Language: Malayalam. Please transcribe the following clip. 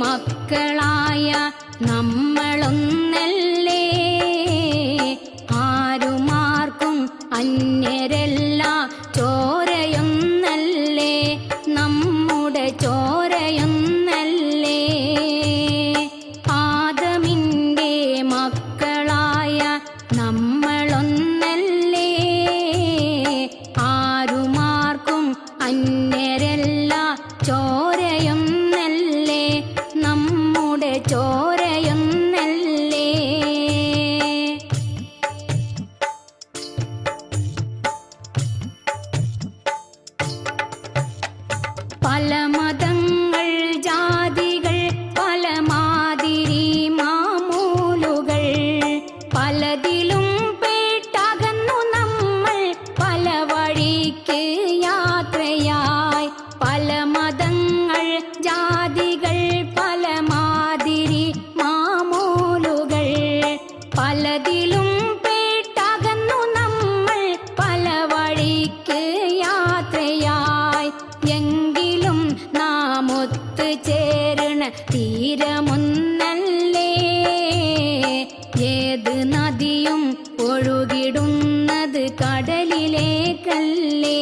മക്കളായ നമ്മളൊന്നല്ലേ, ആരുമാർക്കും അന്യരല്ല, ചോരയൊന്നല്ലേ, നമ്മുടെ ചോരയൊന്നല്ലേ. ആദമിൻ്റെ മക്കളായ നമ്മളൊന്നല്ലേ, ആരുമാർക്കും അന്യരല്ല, ചോരയൊന്നല്ലേ, നമ്മുടെ ചോരയൊന്നല്ലേ. പല മതങ്ങൾ ജാതികൾ പല മാതിരി മാമൂലുകൾ, പലതിലും പേട്ടകന്നു നമ്മൾ പല വഴിക്ക് യാത്രയായി. പല മതങ്ങൾ ജാതികൾ പല മാതിരി മാമൂലുകൾ, പലതിലും പേട്ടകന്നു നമ്മൾ പല വഴിക്ക് യാത്രയായി. എങ്കിലും നാം ഒത്തുചേരണ തീരമൊന്നല്ലേ, ഏത് നദിയും ഒഴുകിടുന്നത് കടലിലേക്കല്ലേ.